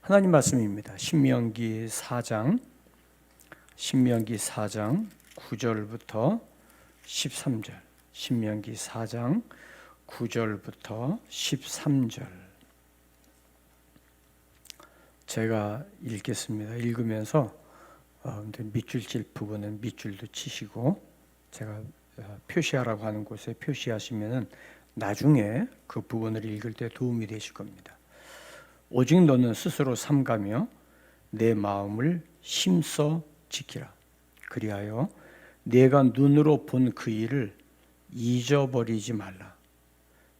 하나님 말씀입니다. 신명기 4장 9절부터 13절. 신명기 4장 9절부터 13절. 제가 읽겠습니다. 읽으면서 밑줄 칠 부분은 밑줄도 치시고, 제가 표시하라고 하는 곳에 표시하시면은 나중에 그 부분을 읽을 때 도움이 되실 겁니다. 오직 너는 스스로 삼가며 내 마음을 힘써 지키라. 그리하여 내가 눈으로 본 그 일을 잊어버리지 말라.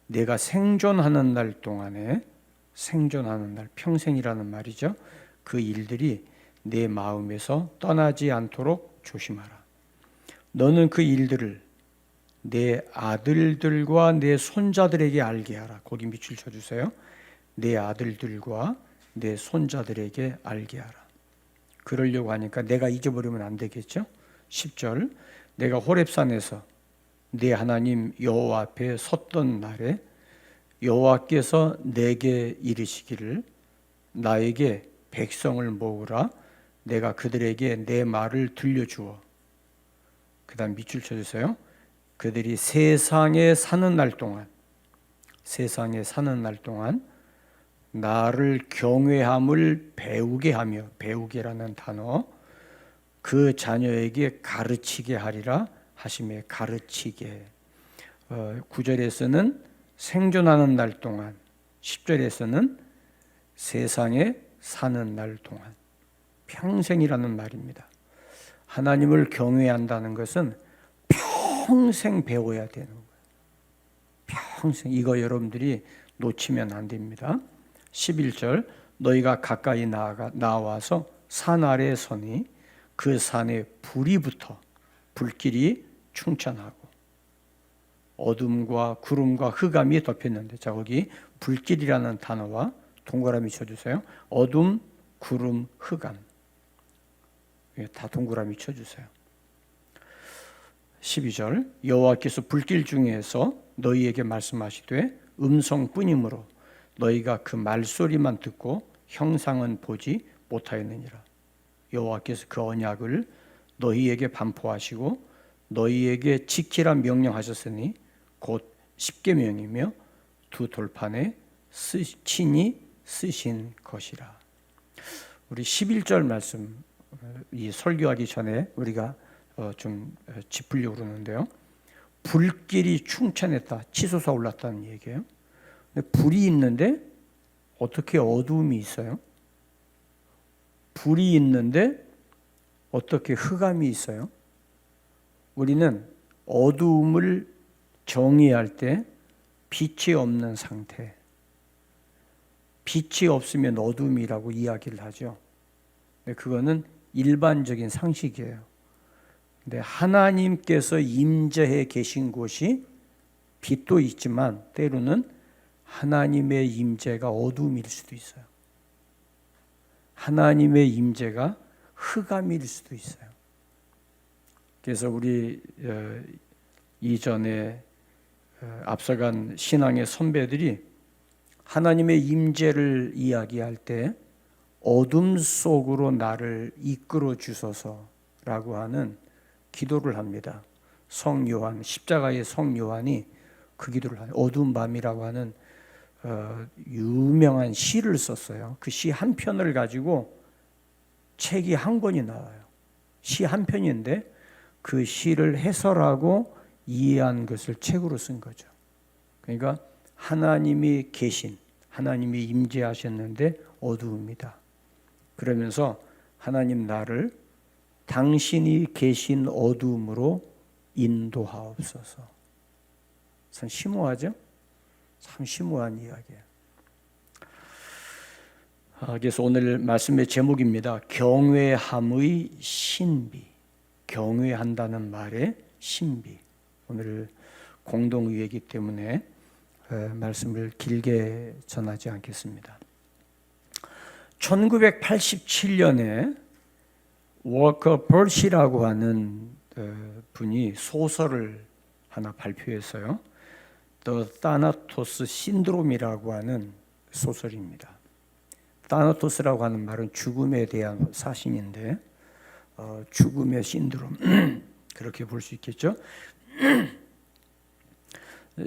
내가 생존하는 날 동안에, 생존하는 날, 평생이라는 말이죠. 그 일들이 내 마음에서 떠나지 않도록 조심하라. 너는 그 일들을 내 아들들과 내 손자들에게 알게 하라. 거기 밑줄 쳐주세요. 내 아들들과 내 손자들에게 알게 하라. 그러려고 하니까 내가 잊어버리면 안 되겠죠. 10절. 내가 호렙산에서 내 하나님 여호와 앞에 섰던 날에 여호와께서 내게 이르시기를 나에게 백성을 모으라. 내가 그들에게 내 말을 들려주어. 그 다음 밑줄 쳐주세요. 그들이 세상에 사는 날 동안 나를 경외함을 배우게 하며, 배우게라는 단어, 그 자녀에게 가르치게 하리라 하시며, 가르치게. 9절에서는 생존하는 날 동안, 10절에서는 세상에 사는 날 동안, 평생이라는 말입니다. 하나님을 경외한다는 것은 평생 배워야 되는 거예요. 평생. 이거 여러분들이 놓치면 안 됩니다. 11절. 너희가 가까이 나와서 산 아래에 서니 그 산에 불이 붙어 불길이 충천하고 어둠과 구름과 흑암이 덮였는데, 자, 거기 불길이라는 단어와 동그라미 쳐주세요. 어둠, 구름, 흑암. 다 동그라미 쳐주세요. 12절. 여호와께서 불길 중에서 너희에게 말씀하시되 음성뿐이므로 너희가 그 말소리만 듣고 형상은 보지 못하였느니라. 여호와께서 그 언약을 너희에게 반포하시고 너희에게 지키라 명령하셨으니 곧 십계명이며 두 돌판에 친히 쓰신 것이라. 우리 11절 말씀, 이 설교하기 전에 우리가 좀 짚으려고 그러는데요. 불길이 충천했다, 치솟아 올랐다는 얘기예요. 근데 불이 있는데 어떻게 어두움이 있어요? 불이 있는데 어떻게 흑암이 있어요? 우리는 어두움을 정의할 때 빛이 없는 상태, 빛이 없으면 어두움이라고 이야기를 하죠. 근데 그거는 일반적인 상식이에요. 근데 하나님께서 임재해 계신 곳이 빛도 있지만 때로는 하나님의 임재가 어두움일 수도 있어요. 하나님의 임재가 흑암일 수도 있어요. 그래서 우리 이전에 앞서간 신앙의 선배들이 하나님의 임재를 이야기할 때 어둠 속으로 나를 이끌어 주소서라고 하는 기도를 합니다. 성요한, 십자가의 성요한이 그 기도를 하는, 어두운 밤이라고 하는 유명한 시를 썼어요. 그 시 한 편을 가지고 책이 한 권이 나와요. 시 한 편인데 그 시를 해설하고 이해한 것을 책으로 쓴 거죠. 그러니까 하나님이 계신, 하나님이 임재하셨는데 어두움이다. 그러면서 하나님 나를 당신이 계신 어두움으로 인도하옵소서. 참 심오하죠? 참 심오한 이야기예요. 그래서 오늘 말씀의 제목입니다. 경외함의 신비. 경외한다는 말의 신비. 오늘 공동의회이기 때문에 말씀을 길게 전하지 않겠습니다. 1987년에 워커 벌시라고 하는 분이 소설을 하나 발표했어요. The Thanatos Syndrome이라고 하는 소설입니다. 타나토스라고 하는 말은 죽음에 대한 사신인데 죽음의 신드롬 그렇게 볼 수 있겠죠.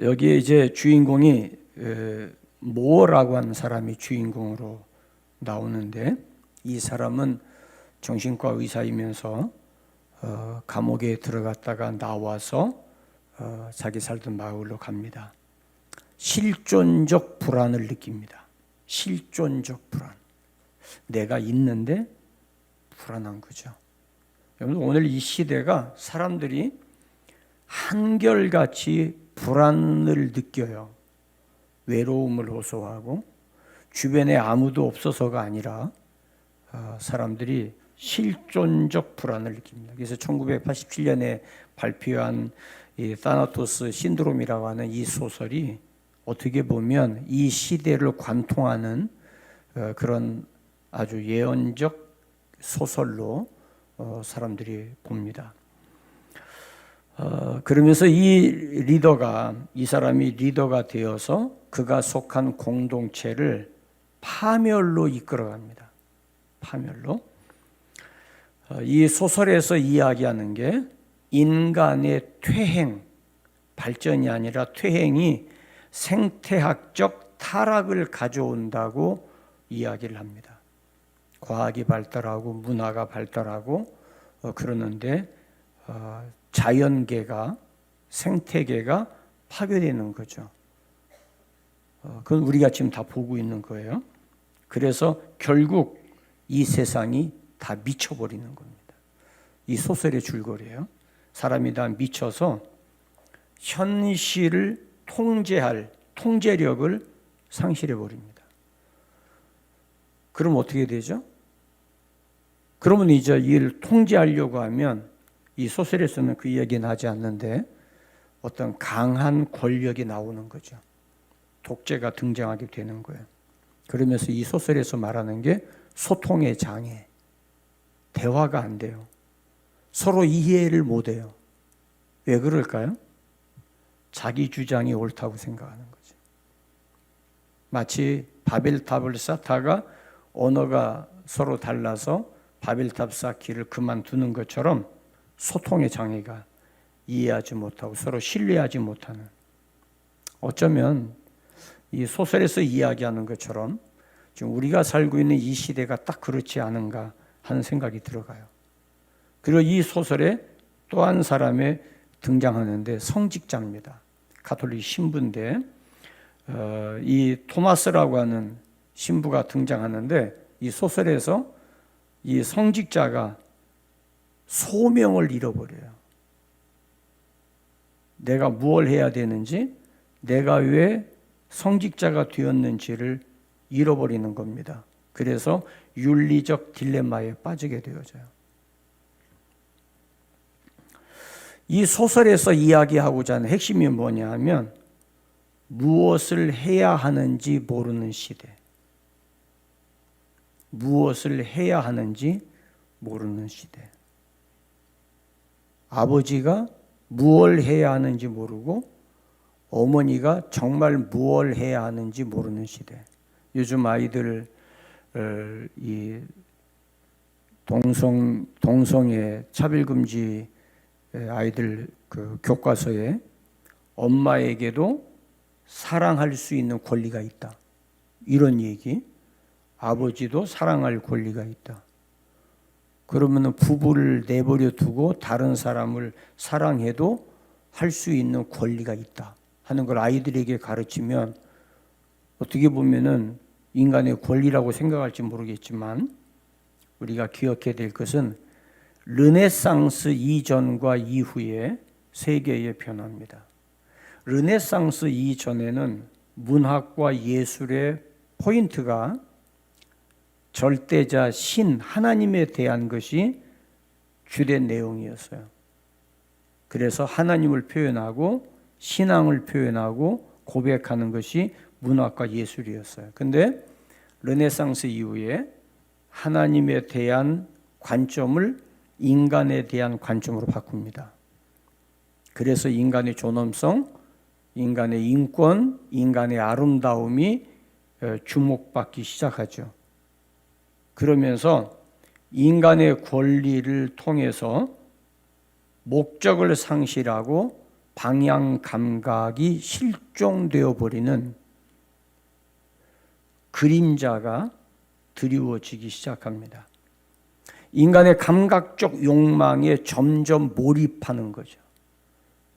여기에 이제 주인공이 모어라고 하는 사람이 주인공으로 나오는데 이 사람은 정신과 의사이면서 감옥에 들어갔다가 나와서 자기 살던 마을로 갑니다. 실존적 불안을 느낍니다. 실존적 불안. 내가 있는데 불안한 거죠. 여러분, 오늘 이 시대가 사람들이 한결같이 불안을 느껴요. 외로움을 호소하고 주변에 아무도 없어서가 아니라 사람들이 실존적 불안을 느낍니다. 그래서 1987년에 발표한 이 타나토스 신드롬이라고 하는 이 소설이 어떻게 보면 이 시대를 관통하는 그런 아주 예언적 소설로 사람들이 봅니다. 그러면서 이 사람이 리더가 되어서 그가 속한 공동체를 파멸로 이끌어갑니다. 파멸로. 이 소설에서 이야기하는 게 인간의 퇴행, 발전이 아니라 퇴행이 생태학적 타락을 가져온다고 이야기를 합니다. 과학이 발달하고 문화가 발달하고 그러는데 자연계가, 생태계가 파괴되는 거죠. 그건 우리가 지금 다 보고 있는 거예요. 그래서 결국 이 세상이 다 미쳐버리는 겁니다. 이 소설의 줄거리예요. 사람이 다 미쳐서 현실을 통제할 통제력을 상실해 버립니다. 그럼 어떻게 되죠? 그러면 이제 이를 통제하려고 하면 이 소설에서는 그 이야기는 하지 않는데 어떤 강한 권력이 나오는 거죠. 독재가 등장하게 되는 거예요. 그러면서 이 소설에서 말하는 게 소통의 장애, 대화가 안 돼요. 서로 이해를 못 해요. 왜 그럴까요? 자기 주장이 옳다고 생각하는 거죠. 마치 바벨탑을 쌓다가 언어가 서로 달라서 바벨탑 쌓기를 그만두는 것처럼 소통의 장애가 이해하지 못하고 서로 신뢰하지 못하는, 어쩌면 이 소설에서 이야기하는 것처럼 지금 우리가 살고 있는 이 시대가 딱 그렇지 않은가 하는 생각이 들어가요. 그리고 이 소설에 또 한 사람이 등장하는데 성직자입니다. 가톨릭 신부인데 이 토마스라고 하는 신부가 등장하는데 이 소설에서 이 성직자가 소명을 잃어버려요. 내가 무엇을 해야 되는지, 내가 왜 성직자가 되었는지를 잃어버리는 겁니다. 그래서 윤리적 딜레마에 빠지게 되어져요. 이 소설에서 이야기하고자 하는 핵심이 뭐냐 하면 무엇을 해야 하는지 모르는 시대. 무엇을 해야 하는지 모르는 시대. 아버지가 무엇을 해야 하는지 모르고 어머니가 정말 무엇을 해야 하는지 모르는 시대. 요즘 아이들 이 동성애 차별금지 아이들 그 교과서에 엄마에게도 사랑할 수 있는 권리가 있다. 이런 얘기. 아버지도 사랑할 권리가 있다. 그러면 부부를 내버려 두고 다른 사람을 사랑해도 할 수 있는 권리가 있다 하는 걸 아이들에게 가르치면 어떻게 보면은 인간의 권리라고 생각할지 모르겠지만 우리가 기억해야 될 것은 르네상스 이전과 이후의 세계의 변화입니다. 르네상스 이전에는 문학과 예술의 포인트가 절대자 신 하나님에 대한 것이 주된 내용이었어요. 그래서 하나님을 표현하고 신앙을 표현하고 고백하는 것이 문학과 예술이었어요. 근데 르네상스 이후에 하나님에 대한 관점을 인간에 대한 관점으로 바꿉니다. 그래서 인간의 존엄성, 인간의 인권, 인간의 아름다움이 주목받기 시작하죠. 그러면서 인간의 권리를 통해서 목적을 상실하고 방향 감각이 실종되어 버리는 그림자가 드리워지기 시작합니다. 인간의 감각적 욕망에 점점 몰입하는 거죠.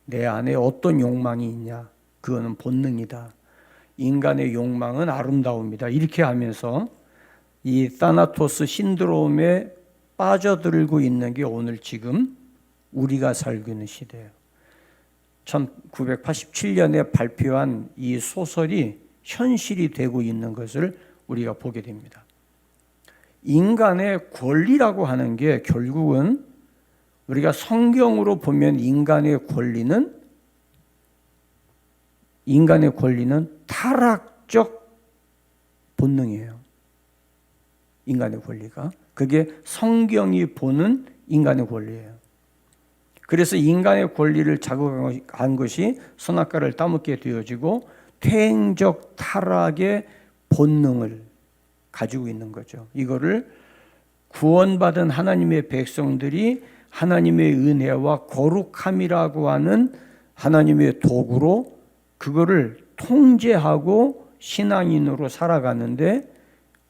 내 안에 어떤 욕망이 있냐? 그거는 본능이다. 인간의 욕망은 아름다움이다. 이렇게 하면서 이 타나토스 신드롬에 빠져들고 있는 게 오늘 지금 우리가 살고 있는 시대예요. 1987년에 발표한 이 소설이 현실이 되고 있는 것을 우리가 보게 됩니다. 인간의 권리라고 하는 게 결국은 우리가 성경으로 보면 인간의 권리는 타락적 본능이에요. 인간의 권리가. 그게 성경이 보는 인간의 권리예요. 그래서 인간의 권리를 자극한 것이 선악과를 따먹게 되어지고 퇴행적 타락의 본능을 가지고 있는 거죠. 이거를 구원받은 하나님의 백성들이 하나님의 은혜와 거룩함이라고 하는 하나님의 도구로 그거를 통제하고 신앙인으로 살아가는데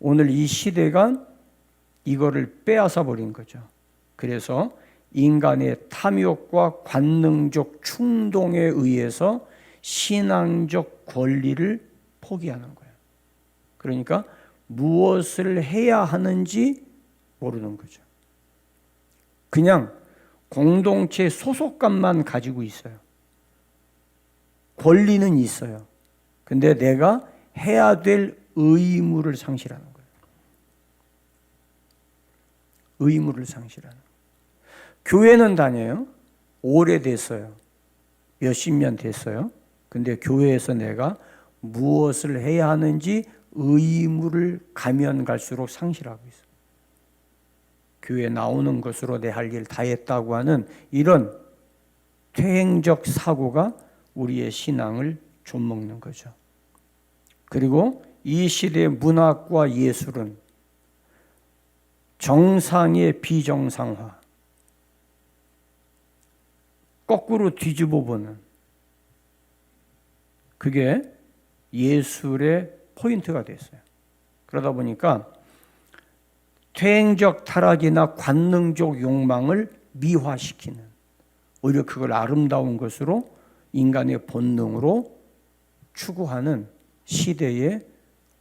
오늘 이 시대가 이거를 빼앗아 버린 거죠. 그래서 인간의 탐욕과 관능적 충동에 의해서 신앙적 권리를 포기하는 거예요. 그러니까 무엇을 해야 하는지 모르는 거죠. 그냥 공동체 소속감만 가지고 있어요. 권리는 있어요. 근데 내가 해야 될 의무를 상실하는 거예요. 의무를 상실하는 거예요. 교회는 다녀요. 오래됐어요. 몇십 년 됐어요. 근데 교회에서 내가 무엇을 해야 하는지 의무를 가면 갈수록 상실하고 있어요. 교회 나오는 것으로 내 할 일 다 했다고 하는 이런 퇴행적 사고가 우리의 신앙을 좀먹는 거죠. 그리고 이 시대의 문학과 예술은 정상의 비정상화, 거꾸로 뒤집어 보는 그게 예술의 포인트가 됐어요. 그러다 보니까 퇴행적 타락이나 관능적 욕망을 미화시키는, 오히려 그걸 아름다운 것으로 인간의 본능으로 추구하는 시대에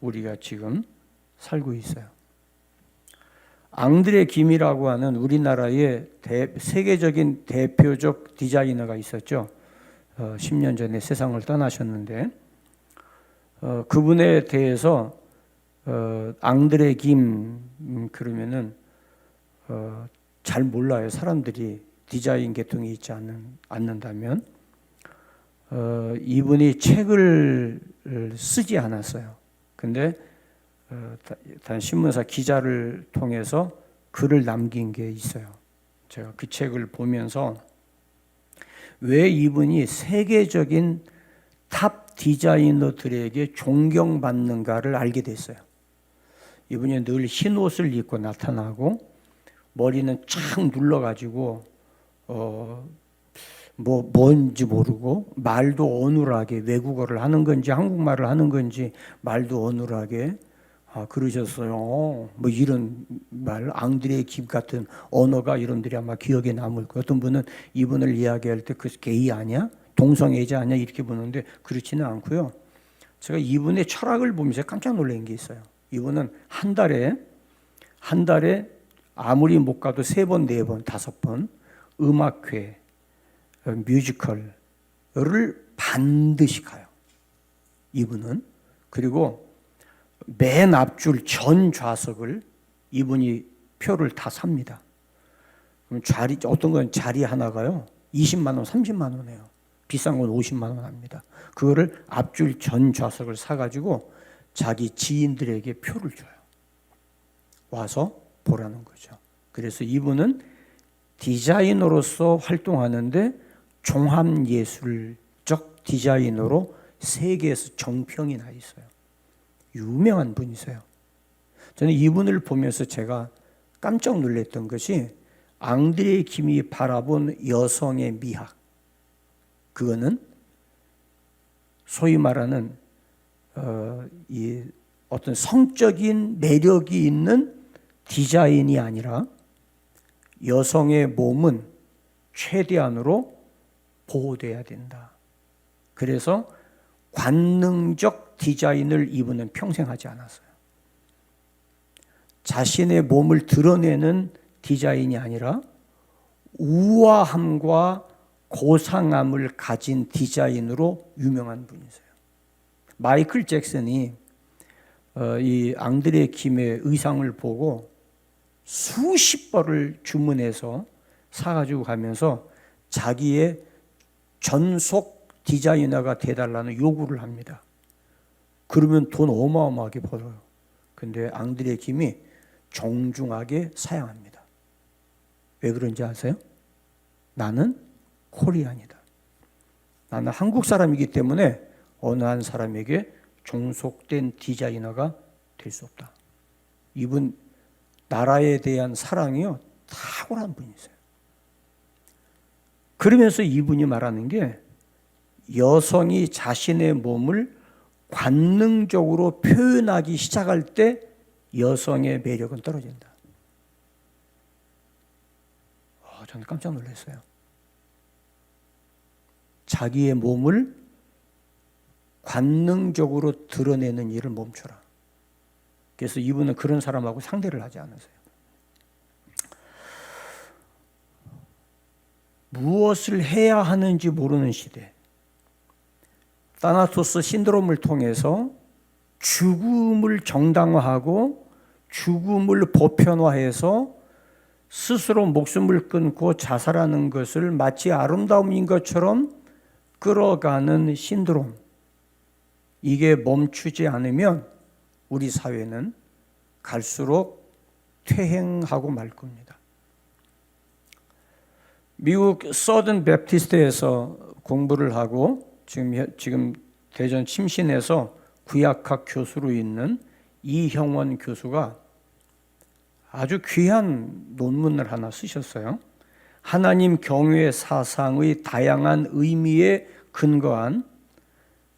우리가 지금 살고 있어요. 앙드레 김이라고 하는 우리나라의 세계적인 대표적 디자이너가 있었죠. 10년 전에 세상을 떠나셨는데 그분에 대해서 앙드레 김 그러면은 잘 몰라요. 사람들이 디자인 계통이 있지 않는다면 이분이 책을 쓰지 않았어요. 근데 단 신문사 기자를 통해서 글을 남긴 게 있어요. 제가 그 책을 보면서 왜 이분이 세계적인 탑 디자이너들에게 존경받는가를 알게 됐어요. 이분이 늘 흰 옷을 입고 나타나고 머리는 쫙 눌러가지고 뭔지 모르고 말도 어눌하게 외국어를 하는 건지 한국말을 하는 건지 말도 어눌하게 그러셨어요. 뭐 이런 말, 앙드레 김 같은 언어가 여러분들이 아마 기억에 남을 거예요. 어떤 분은 이분을 이야기할 때 그 게이 아니야? 동성애자 아니야? 이렇게 보는데 그렇지는 않고요. 제가 이분의 철학을 보면서 깜짝 놀란 게 있어요. 이분은 한 달에 아무리 못 가도 3번, 4번, 5번 음악회, 뮤지컬을 반드시 가요. 이분은. 그리고 맨 앞줄 전 좌석을 이분이 표를 다 삽니다. 그럼 어떤 건 자리 하나가요 20만 원, 30만 원이에요. 비싼 건 50만 원 합니다. 그거를 앞줄 전 좌석을 사가지고 자기 지인들에게 표를 줘요. 와서 보라는 거죠. 그래서 이분은 디자이너로서 활동하는데 종합예술적 디자이너로 세계에서 정평이 나 있어요. 유명한 분이세요. 저는 이분을 보면서 제가 깜짝 놀랐던 것이 앙드레 김이 바라본 여성의 미학. 그거는 소위 말하는 이 어떤 성적인 매력이 있는 디자인이 아니라 여성의 몸은 최대한으로 보호돼야 된다. 그래서 관능적 디자인을 이분은 평생 하지 않았어요. 자신의 몸을 드러내는 디자인이 아니라 우아함과 고상함을 가진 디자인으로 유명한 분이세요. 마이클 잭슨이 이 앙드레 김의 의상을 보고 수십 벌을 주문해서 사가지고 가면서 자기의 전속 디자이너가 돼달라는 요구를 합니다. 그러면 돈 어마어마하게 벌어요. 근데 앙드레 김이 정중하게 사양합니다. 왜 그런지 아세요? 나는 코리안이다. 나는 한국 사람이기 때문에 어느 한 사람에게 종속된 디자이너가 될 수 없다. 이분 나라에 대한 사랑이요 탁월한 분이세요. 그러면서 이분이 말하는 게 여성이 자신의 몸을 관능적으로 표현하기 시작할 때 여성의 매력은 떨어진다. 저는 깜짝 놀랐어요. 자기의 몸을 관능적으로 드러내는 일을 멈춰라. 그래서 이분은 그런 사람하고 상대를 하지 않으세요. 무엇을 해야 하는지 모르는 시대, 타나토스 신드롬을 통해서 죽음을 정당화하고 죽음을 보편화해서 스스로 목숨을 끊고 자살하는 것을 마치 아름다움인 것처럼 끌어가는 신드롬, 이게 멈추지 않으면 우리 사회는 갈수록 퇴행하고 말 겁니다. 미국 서든 베프티스트에서 공부를 하고 지금 대전 침신에서 구약학 교수로 있는 이형원 교수가 아주 귀한 논문을 하나 쓰셨어요. 하나님 경외 사상의 다양한 의미에 근거한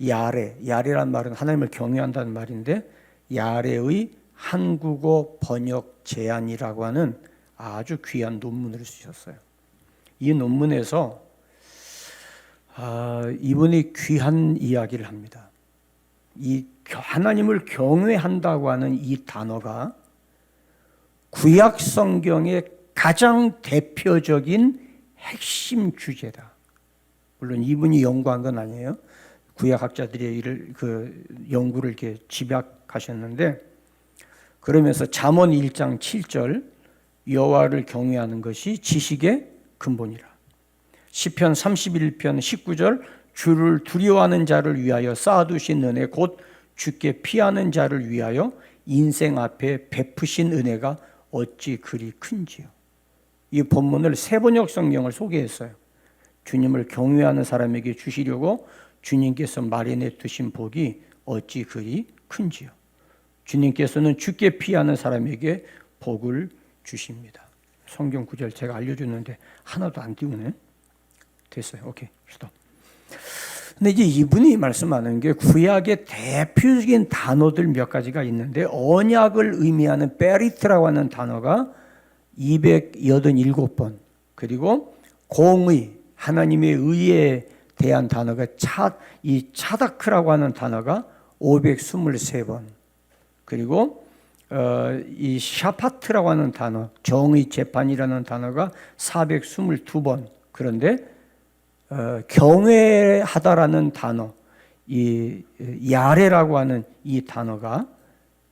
야레란 말은 하나님을 경외한다는 말인데 야레의 한국어 번역 제안이라고 하는 아주 귀한 논문을 쓰셨어요. 이 논문에서 이분이 귀한 이야기를 합니다. 이 하나님을 경외한다고 하는 이 단어가 구약 성경의 가장 대표적인 핵심 주제다. 물론 이분이 연구한 건 아니에요. 구약학자들의 연구를 이렇게 집약하셨는데, 그러면서 잠언 1장 7절 여호와를 경외하는 것이 지식의 근본이라. 시편 31편 19절 주를 두려워하는 자를 위하여 쌓아두신 은혜 곧 주께 피하는 자를 위하여 인생 앞에 베푸신 은혜가 어찌 그리 큰지요. 이 본문을 세번역 성경을 소개했어요. 주님을 경외하는 사람에게 주시려고 주님께서 마련해 두신 복이 어찌 그리 큰지요. 주님께서는 주께 피하는 사람에게 복을 주십니다. 성경 구절 제가 알려줬는데 하나도 안 띄우네. 됐어요. 오케이. 스톱. 근데 이제 이분이 말씀하는 게 구약의 대표적인 단어들 몇 가지가 있는데, 언약을 의미하는 베리트라고 하는 단어가 287번, 그리고 공의, 하나님의 의에 대한 단어가 이 차다크라고 하는 단어가 523번, 그리고 이 샤파트라고 하는 단어, 정의 재판이라는 단어가 422번. 그런데 경외하다라는 단어, 이 야레라고 하는 이 단어가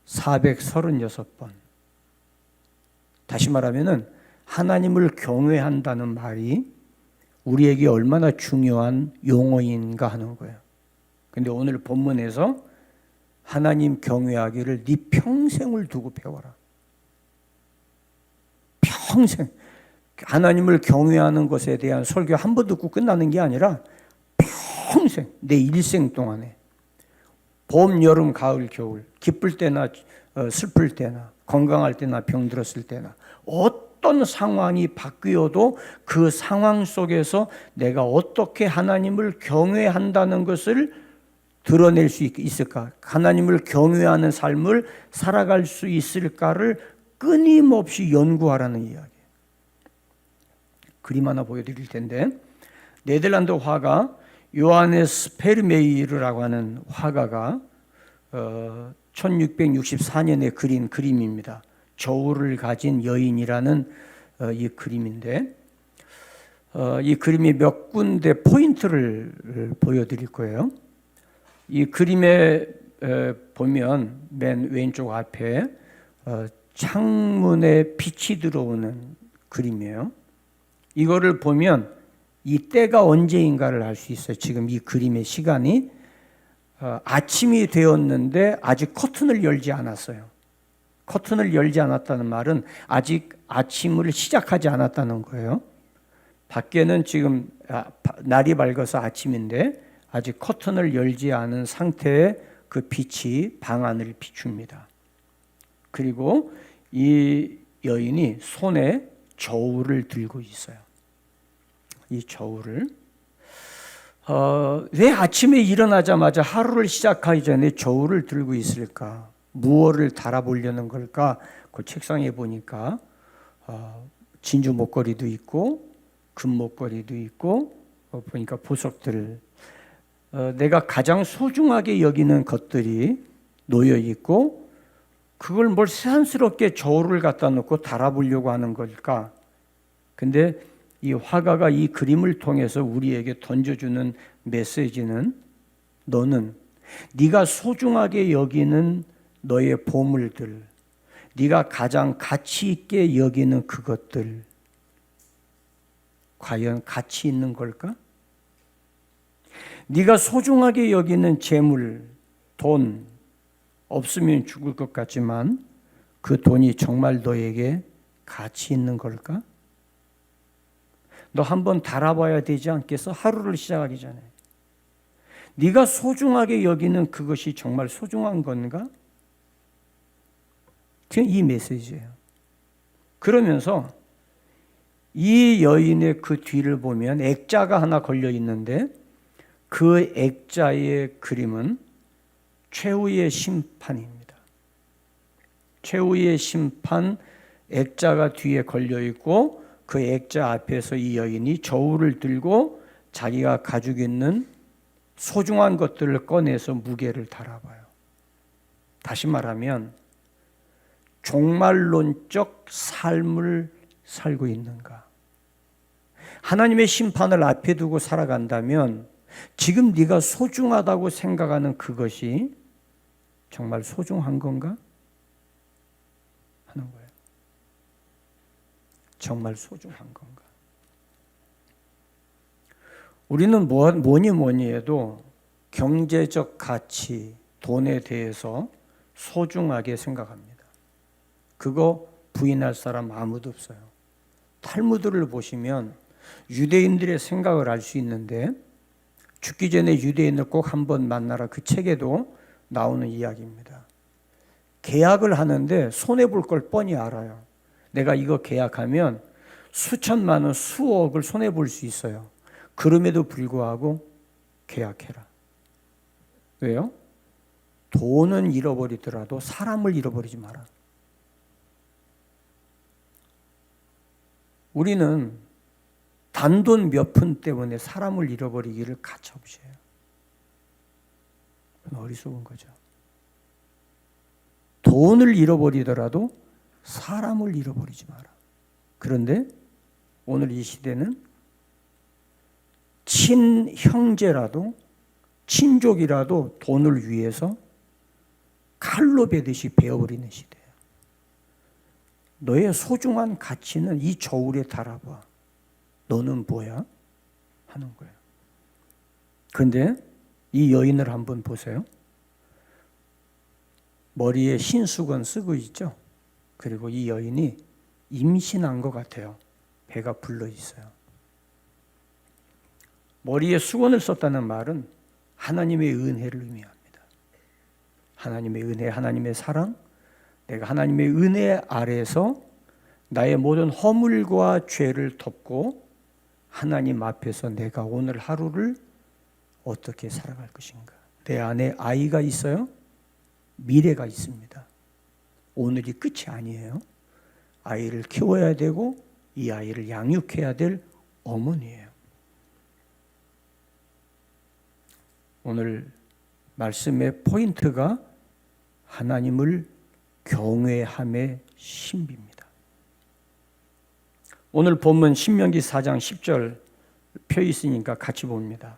436번. 다시 말하면은 하나님을 경외한다는 말이 우리에게 얼마나 중요한 용어인가 하는 거예요. 근데 오늘 본문에서 하나님 경외하기를 네 평생을 두고 배워라. 평생. 하나님을 경외하는 것에 대한 설교 한 번 듣고 끝나는 게 아니라 평생, 내 일생 동안에 봄, 여름, 가을, 겨울, 기쁠 때나 슬플 때나 건강할 때나 병들었을 때나 어떤 상황이 바뀌어도 그 상황 속에서 내가 어떻게 하나님을 경외한다는 것을 드러낼 수 있을까? 하나님을 경외하는 삶을 살아갈 수 있을까를 끊임없이 연구하라는 이야기예요. 그림 하나 보여드릴 텐데, 네덜란드 화가 요하네스 페르메이르라고 하는 화가가 1664년에 그린 그림입니다. 저울을 가진 여인이라는 이 그림인데, 이 그림이 몇 군데 포인트를 보여드릴 거예요. 이 그림에 보면 맨 왼쪽 앞에 창문에 빛이 들어오는 그림이에요. 이거를 보면 이 때가 언제인가를 알 수 있어요. 지금 이 그림의 시간이 아침이 되었는데 아직 커튼을 열지 않았어요. 커튼을 열지 않았다는 말은 아직 아침을 시작하지 않았다는 거예요. 밖에는 지금 날이 밝아서 아침인데 아직 커튼을 열지 않은 상태의 그 빛이 방 안을 비춥니다. 그리고 이 여인이 손에 저울을 들고 있어요. 이 저울을 왜 아침에 일어나자마자 하루를 시작하기 전에 저울을 들고 있을까? 무엇을 달아보려는 걸까? 그 책상에 보니까 진주 목걸이도 있고 금 목걸이도 있고 보니까 보석들, 내가 가장 소중하게 여기는 것들이 놓여 있고 그걸 뭘 새삼스럽게 저울을 갖다 놓고 달아보려고 하는 걸까? 근데 이 화가가 이 그림을 통해서 우리에게 던져주는 메시지는, 너는 네가 소중하게 여기는 너의 보물들, 네가 가장 가치 있게 여기는 그것들, 과연 가치 있는 걸까? 네가 소중하게 여기는 재물, 돈, 없으면 죽을 것 같지만 그 돈이 정말 너에게 가치 있는 걸까? 너 한번 달아봐야 되지 않겠어? 하루를 시작하기 전에. 네가 소중하게 여기는 그것이 정말 소중한 건가? 지금 이 메시지예요. 그러면서 이 여인의 그 뒤를 보면 액자가 하나 걸려 있는데 그 액자의 그림은 최후의 심판입니다. 최후의 심판, 액자가 뒤에 걸려 있고 그 액자 앞에서 이 여인이 저울을 들고 자기가 가지고 있는 소중한 것들을 꺼내서 무게를 달아봐요. 다시 말하면 종말론적 삶을 살고 있는가? 하나님의 심판을 앞에 두고 살아간다면 지금 네가 소중하다고 생각하는 그것이 정말 소중한 건가? 하는 거예요. 정말 소중한 건가? 우리는 뭐니 해도 경제적 가치, 돈에 대해서 소중하게 생각합니다. 그거 부인할 사람 아무도 없어요. 탈무드를 보시면 유대인들의 생각을 알 수 있는데, 죽기 전에 유대인을 꼭 한번 만나라, 그 책에도 나오는 이야기입니다. 계약을 하는데 손해볼 걸 뻔히 알아요. 내가 이거 계약하면 수천만 원, 수억을 손해볼 수 있어요. 그럼에도 불구하고 계약해라. 왜요? 돈은 잃어버리더라도 사람을 잃어버리지 마라. 우리는 단돈 몇 푼 때문에 사람을 잃어버리기를 가차없이 해요. 그건 어리석은 거죠. 돈을 잃어버리더라도 사람을 잃어버리지 마라. 그런데 오늘 이 시대는 친형제라도 친족이라도 돈을 위해서 칼로 베듯이 베어버리는 시대예요. 너의 소중한 가치는 이 저울에 달아봐. 너는 뭐야? 하는 거예요. 그런데 이 여인을 한번 보세요. 머리에 흰 수건 쓰고 있죠. 그리고 이 여인이 임신한 것 같아요. 배가 불러 있어요. 머리에 수건을 썼다는 말은 하나님의 은혜를 의미합니다. 하나님의 은혜, 하나님의 사랑, 내가 하나님의 은혜 아래서 나의 모든 허물과 죄를 덮고 하나님 앞에서 내가 오늘 하루를 어떻게 살아갈 것인가. 내 안에 아이가 있어요. 미래가 있습니다. 오늘이 끝이 아니에요. 아이를 키워야 되고 이 아이를 양육해야 될 어머니예요. 오늘 말씀의 포인트가 하나님을 경외함의 신비입니다. 오늘 본문 신명기 4장 10절 펴 있으니까 같이 봅니다.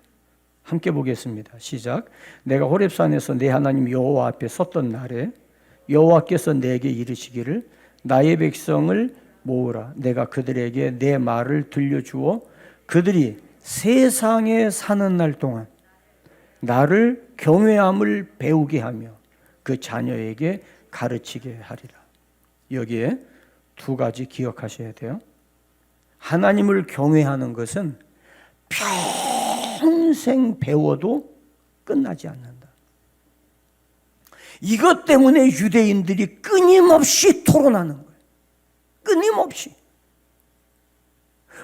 함께 보겠습니다. 시작. 내가 호렙산에서 내 하나님 여호와 앞에 섰던 날에 여호와께서 내게 이르시기를 나의 백성을 모으라. 내가 그들에게 내 말을 들려주어 그들이 세상에 사는 날 동안 나를 경외함을 배우게 하며 그 자녀에게 가르치게 하리라. 여기에 두 가지 기억하셔야 돼요. 하나님을 경외하는 것은 평생 배워도 끝나지 않는다. 이것 때문에 유대인들이 끊임없이 토론하는 거예요. 끊임없이.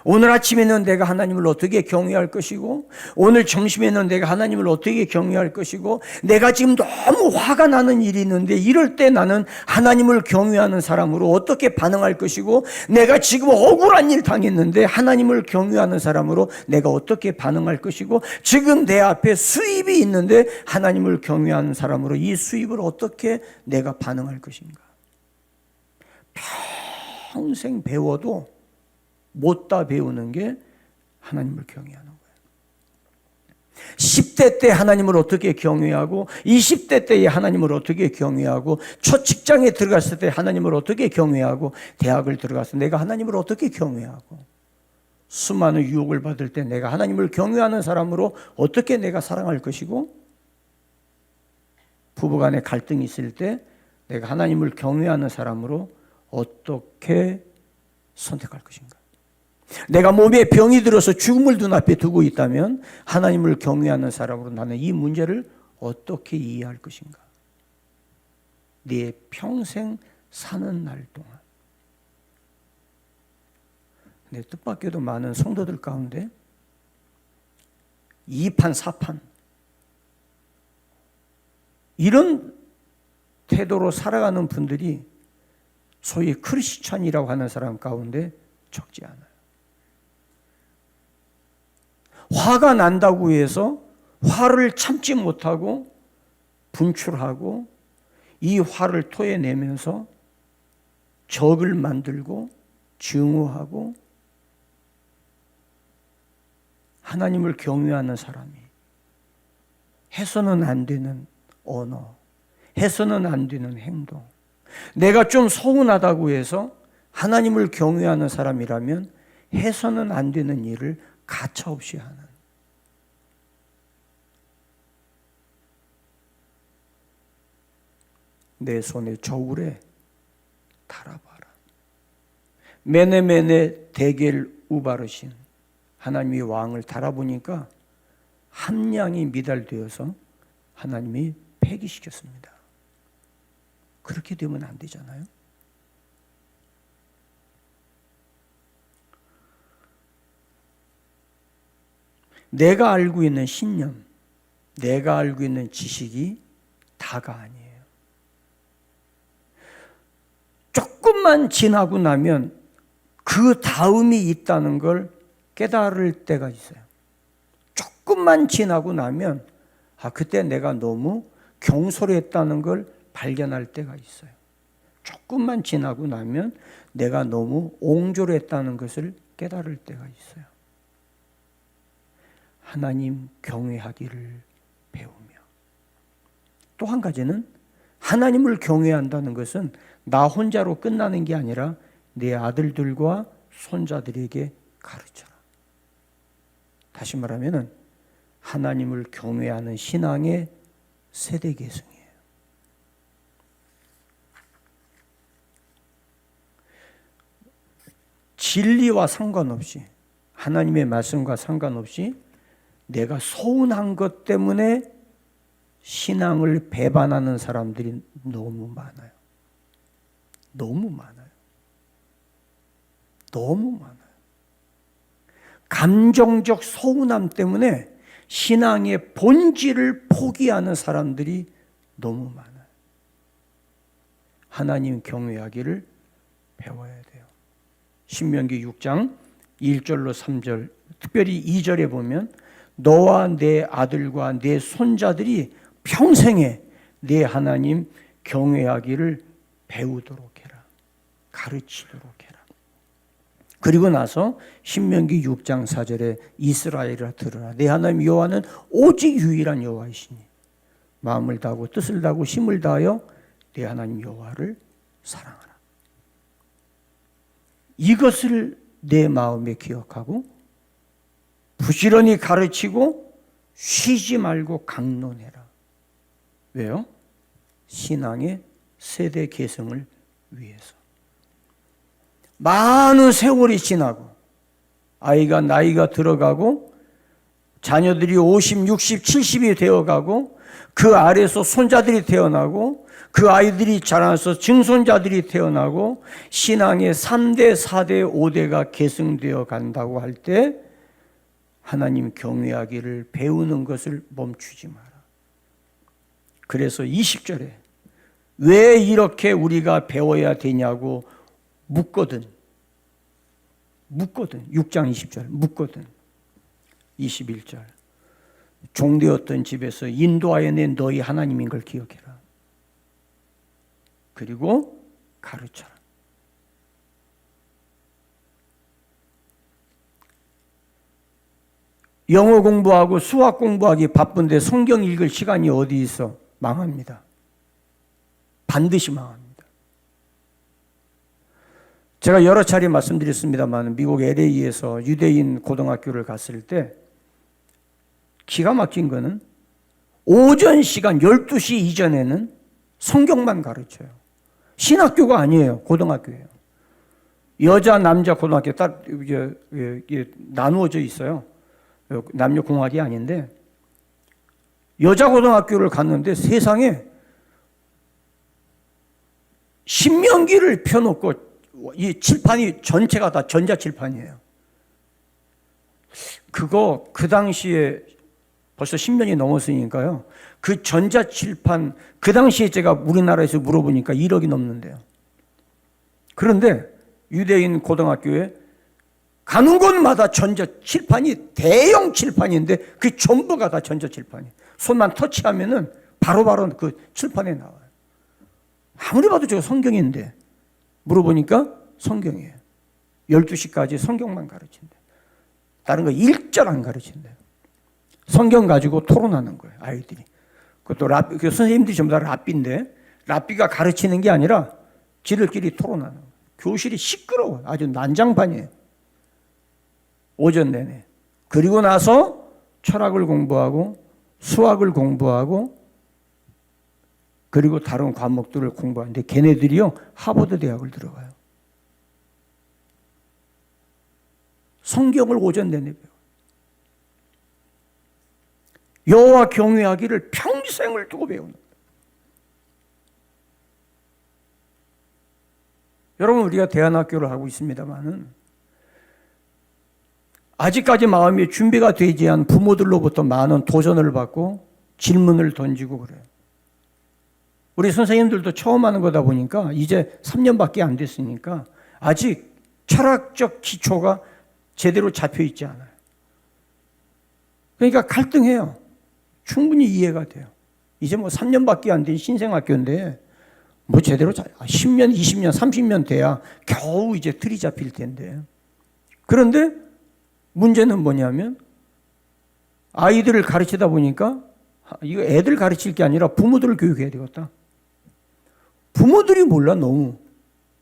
오늘 아침에는 내가 하나님을 어떻게 경외할 것이고, 오늘 점심에는 내가 하나님을 어떻게 경외할 것이고, 내가 지금 너무 화가 나는 일이 있는데 이럴 때 나는 하나님을 경외하는 사람으로 어떻게 반응할 것이고, 내가 지금 억울한 일 당했는데 하나님을 경외하는 사람으로 내가 어떻게 반응할 것이고, 지금 내 앞에 수입이 있는데 하나님을 경외하는 사람으로 이 수입을 어떻게 내가 반응할 것인가. 평생 배워도 못다 배우는 게 하나님을 경외하는 거예요. 10대 때 하나님을 어떻게 경외하고 20대 때에 하나님을 어떻게 경외하고 첫 직장에 들어갔을 때 하나님을 어떻게 경외하고 대학을 들어가서 내가 하나님을 어떻게 경외하고 수많은 유혹을 받을 때 내가 하나님을 경외하는 사람으로 어떻게 내가 살아갈 것이고 부부간에 갈등이 있을 때 내가 하나님을 경외하는 사람으로 어떻게 선택할 것인가. 내가 몸에 병이 들어서 죽음을 눈앞에 두고 있다면 하나님을 경외하는 사람으로 나는 이 문제를 어떻게 이해할 것인가. 네 평생 사는 날 동안. 근데 뜻밖에도 많은 성도들 가운데 2판 4판 이런 태도로 살아가는 분들이 소위 크리스찬이라고 하는 사람 가운데 적지 않아요. 화가 난다고 해서 화를 참지 못하고 분출하고 이 화를 토해내면서 적을 만들고 증오하고 하나님을 경외하는 사람이 해서는 안 되는 언어, 해서는 안 되는 행동, 내가 좀 서운하다고 해서 하나님을 경외하는 사람이라면 해서는 안 되는 일을 가차없이 하는 내 손에 저울에 달아봐라. 메네메네 데겔 우바르신 하나님이 왕을 달아보니까 함량이 미달되어서 하나님이 폐기시켰습니다. 그렇게 되면 안 되잖아요. 내가 알고 있는 신념, 내가 알고 있는 지식이 다가 아니에요. 조금만 지나고 나면 그 다음이 있다는 걸 깨달을 때가 있어요. 조금만 지나고 나면 그때 내가 너무 경솔했다는 걸 발견할 때가 있어요. 조금만 지나고 나면 내가 너무 옹졸했다는 것을 깨달을 때가 있어요. 하나님 경외하기를 배우며 또 한 가지는 하나님을 경외한다는 것은 나 혼자로 끝나는 게 아니라 내 아들들과 손자들에게 가르쳐라. 다시 말하면 하나님을 경외하는 신앙의 세대 계승이에요. 진리와 상관없이 하나님의 말씀과 상관없이 내가 서운한 것 때문에 신앙을 배반하는 사람들이 너무 많아요. 너무 많아요. 너무 많아요. 감정적 서운함 때문에 신앙의 본질을 포기하는 사람들이 너무 많아요. 하나님 경외하기를 배워야 돼요. 신명기 6장 1절로 3절, 특별히 2절에 보면 너와 내 아들과 내 손자들이 평생에 내 하나님 경외하기를 배우도록 해라. 가르치도록 해라. 그리고 나서 신명기 6장 4절에 이스라엘아 들으라. 내 하나님 여호와는 오직 유일한 여호와이시니 마음을 다하고 뜻을 다하고 힘을 다하여 내 하나님 여호와를 사랑하라. 이것을 내 마음에 기억하고 부지런히 가르치고 쉬지 말고 강론해라. 왜요? 신앙의 세대 계승을 위해서. 많은 세월이 지나고 아이가 나이가 들어가고 자녀들이 50, 60, 70이 되어가고 그 아래에서 손자들이 태어나고 그 아이들이 자라서 증손자들이 태어나고 신앙의 3대, 4대, 5대가 계승되어 간다고 할 때 하나님 경외하기를 배우는 것을 멈추지 마라. 그래서 20절에 왜 이렇게 우리가 배워야 되냐고 묻거든. 6장 20절 묻거든. 21절 종되었던 집에서 인도하여 낸 너희 하나님인 걸 기억해라. 그리고 가르쳐라. 영어 공부하고 수학 공부하기 바쁜데 성경 읽을 시간이 어디 있어? 망합니다. 반드시 망합니다. 제가 여러 차례 말씀드렸습니다만 미국 LA에서 유대인 고등학교를 갔을 때 기가 막힌 거는 오전 시간 12시 이전에는 성경만 가르쳐요. 신학교가 아니에요. 고등학교예요. 여자, 남자 고등학교 딱 나누어져 있어요. 남녀 공학이 아닌데 여자 고등학교를 갔는데 세상에 신명기를 펴놓고 이 칠판이 전체가 다 전자칠판이에요. 그거 그 당시에 벌써 10년이 넘었으니까요. 그 전자칠판 그 당시에 제가 우리나라에서 물어보니까 1억이 넘는데요. 그런데 유대인 고등학교에 가는 곳마다 전자칠판이 대형 칠판인데 그 전부가 다 전자칠판이에요. 손만 터치하면은 바로바로 그 칠판에 나와요. 아무리 봐도 저거 성경인데 물어보니까 성경이에요. 12시까지 성경만 가르친대. 다른 거 일절 안 가르친대요. 성경 가지고 토론하는 거예요. 아이들이. 그것도 그 선생님들이 전부 다 랍비인데 랍비가 가르치는 게 아니라 지들끼리 토론하는 거예요. 교실이 시끄러워요. 아주 난장판이에요. 오전 내내. 그리고 나서 철학을 공부하고 수학을 공부하고 그리고 다른 과목들을 공부하는데 걔네들이요 하버드 대학을 들어가요. 성경을 오전 내내 배워요. 여호와 경외하기를 평생을 두고 배우는 거예요. 여러분 우리가 대안학교를 하고 있습니다만은 아직까지 마음이 준비가 되지 않은 부모들로부터 많은 도전을 받고 질문을 던지고 그래요. 우리 선생님들도 처음 하는 거다 보니까 이제 3년밖에 안 됐으니까 아직 철학적 기초가 제대로 잡혀 있지 않아요. 그러니까 갈등해요. 충분히 이해가 돼요. 이제 뭐 3년밖에 안 된 신생학교인데 뭐 제대로 10년, 20년, 30년 돼야 겨우 이제 틀이 잡힐 텐데. 그런데 문제는 뭐냐면 아이들을 가르치다 보니까 이거 애들 가르칠 게 아니라 부모들을 교육해야 되겠다. 부모들이 몰라 너무.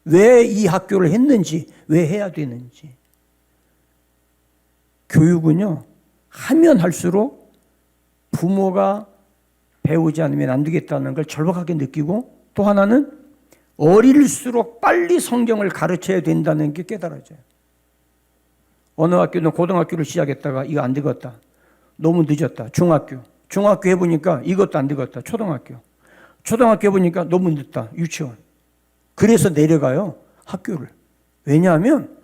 왜 이 학교를 했는지, 왜 해야 되는지. 교육은요, 하면 할수록 부모가 배우지 않으면 안 되겠다는 걸 절박하게 느끼고 또 하나는 어릴수록 빨리 성경을 가르쳐야 된다는 게 깨달아져요. 어느 학교는 고등학교를 시작했다가 이거 안 되겠다. 너무 늦었다. 중학교 해보니까 이것도 안 되겠다. 초등학교 해보니까 너무 늦다. 유치원. 그래서 내려가요, 학교를. 왜냐하면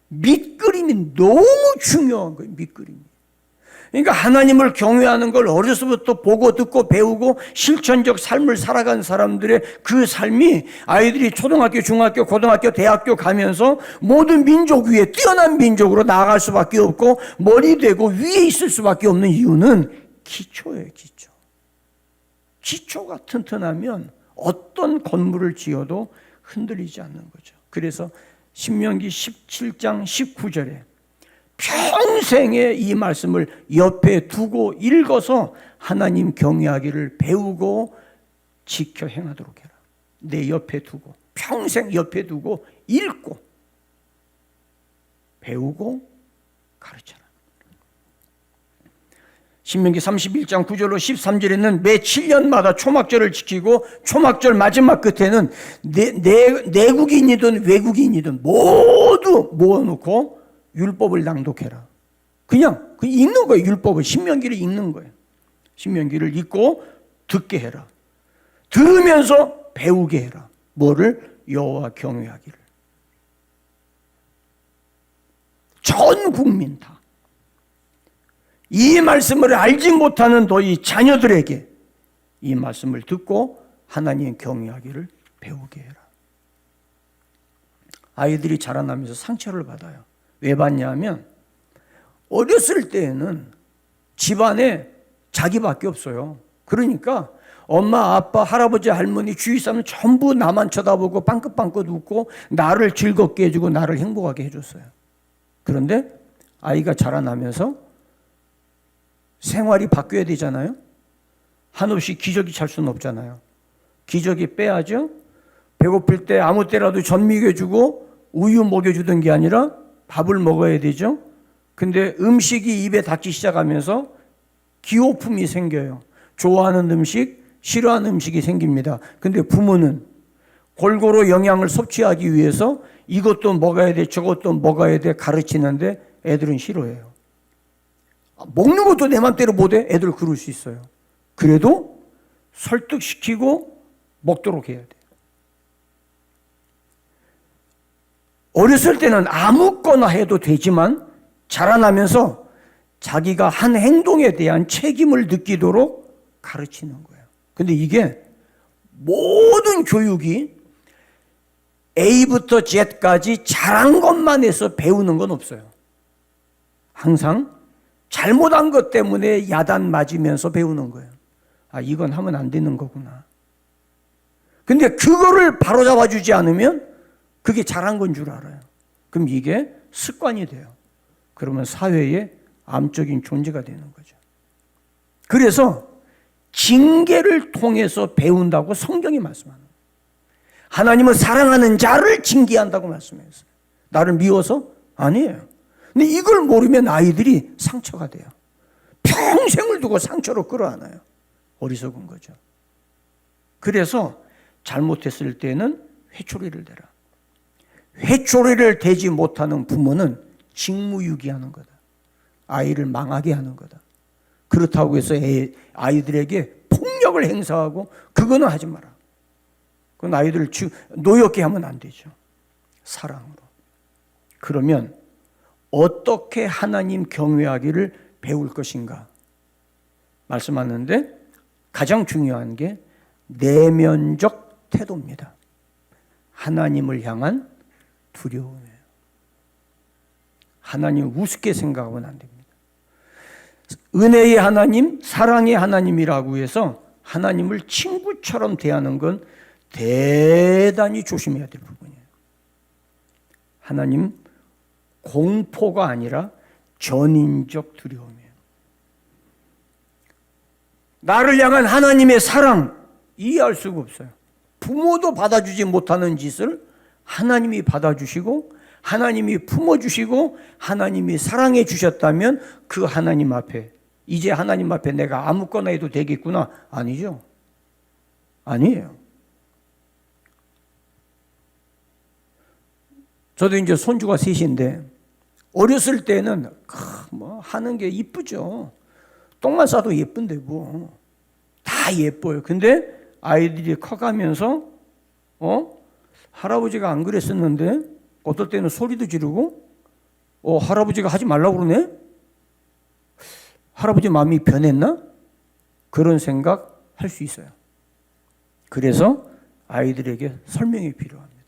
밑그림이 너무 중요한 거예요, 밑그림이. 그러니까 하나님을 경외하는 걸 어려서부터 보고 듣고 배우고 실천적 삶을 살아간 사람들의 그 삶이 아이들이 초등학교, 중학교, 고등학교, 대학교 가면서 모든 민족 위에 뛰어난 민족으로 나아갈 수밖에 없고 머리 되고 위에 있을 수밖에 없는 이유는 기초예요, 기초. 기초가 튼튼하면 어떤 건물을 지어도 흔들리지 않는 거죠. 그래서 신명기 17장 19절에 평생에 이 말씀을 옆에 두고 읽어서 하나님 경외하기를 배우고 지켜 행하도록 해라. 내 옆에 두고, 평생 옆에 두고 읽고 배우고 가르쳐라. 신명기 31장 9절로 13절에는 매 7년마다 초막절을 지키고 초막절 마지막 끝에는 내국인이든 외국인이든 모두 모아놓고 율법을 낭독해라. 그냥 읽는 거예요. 율법을, 신명기를 읽는 거예요. 신명기를 읽고 듣게 해라. 들으면서 배우게 해라. 뭐를? 여호와 경외하기를. 전 국민 다. 이 말씀을 알지 못하는 너희 자녀들에게 이 말씀을 듣고 하나님 경외하기를 배우게 해라. 아이들이 자라나면서 상처를 받아요. 왜 받냐면 어렸을 때에는 집안에 자기밖에 없어요. 그러니까 엄마, 아빠, 할아버지, 할머니, 주위 사람 전부 나만 쳐다보고 빵긋빵긋 웃고 나를 즐겁게 해주고 나를 행복하게 해줬어요. 그런데 아이가 자라나면서 생활이 바뀌어야 되잖아요. 한없이 기저귀 찰 수는 없잖아요. 기저귀 빼야죠. 배고플 때 아무 때라도 전 먹여주고 우유 먹여주던 게 아니라 밥을 먹어야 되죠. 근데 음식이 입에 닿기 시작하면서 기호품이 생겨요. 좋아하는 음식, 싫어하는 음식이 생깁니다. 근데 부모는 골고루 영양을 섭취하기 위해서 이것도 먹어야 돼, 저것도 먹어야 돼 가르치는데 애들은 싫어해요. 먹는 것도 내 맘대로 못해? 애들 그럴 수 있어요. 그래도 설득시키고 먹도록 해야 돼요. 어렸을 때는 아무거나 해도 되지만 자라나면서 자기가 한 행동에 대한 책임을 느끼도록 가르치는 거예요. 근데 이게 모든 교육이 A부터 Z까지 잘한 것만 해서 배우는 건 없어요. 항상 잘못한 것 때문에 야단 맞으면서 배우는 거예요. 아, 이건 하면 안 되는 거구나. 근데 그거를 바로잡아 주지 않으면 그게 잘한 건 줄 알아요. 그럼 이게 습관이 돼요. 그러면 사회의 암적인 존재가 되는 거죠. 그래서 징계를 통해서 배운다고 성경이 말씀하는 거예요. 하나님은 사랑하는 자를 징계한다고 말씀했어요. 나를 미워서? 아니에요. 근데 이걸 모르면 아이들이 상처가 돼요. 평생을 두고 상처로 끌어안아요. 어리석은 거죠. 그래서 잘못했을 때는 회초리를 대라. 회초리를 대지 못하는 부모는 직무유기하는 거다. 아이를 망하게 하는 거다. 그렇다고 해서 아이들에게 폭력을 행사하고 그거는 하지 마라. 그건 아이들을 노엽게 하면 안 되죠. 사랑으로. 그러면 어떻게 하나님 경외하기를 배울 것인가? 말씀하는데 가장 중요한 게 내면적 태도입니다. 하나님을 향한 두려움이에요. 하나님 우습게 생각하면 안 됩니다. 은혜의 하나님, 사랑의 하나님이라고 해서 하나님을 친구처럼 대하는 건 대단히 조심해야 될 부분이에요. 하나님 공포가 아니라 전인적 두려움이에요. 나를 향한 하나님의 사랑 이해할 수가 없어요. 부모도 받아주지 못하는 짓을 하나님이 받아주시고 하나님이 품어주시고 하나님이 사랑해 주셨다면 그 하나님 앞에 이제 하나님 앞에 내가 아무거나 해도 되겠구나? 아니죠. 아니에요. 저도 이제 손주가 셋인데 어렸을 때는 뭐 하는 게 이쁘죠. 똥만 싸도 예쁜데 뭐 다 예뻐요. 근데 아이들이 커가면서 할아버지가 안 그랬었는데 어떨 때는 소리도 지르고 할아버지가 하지 말라고 그러네? 할아버지 마음이 변했나? 그런 생각 할 수 있어요. 그래서 아이들에게 설명이 필요합니다.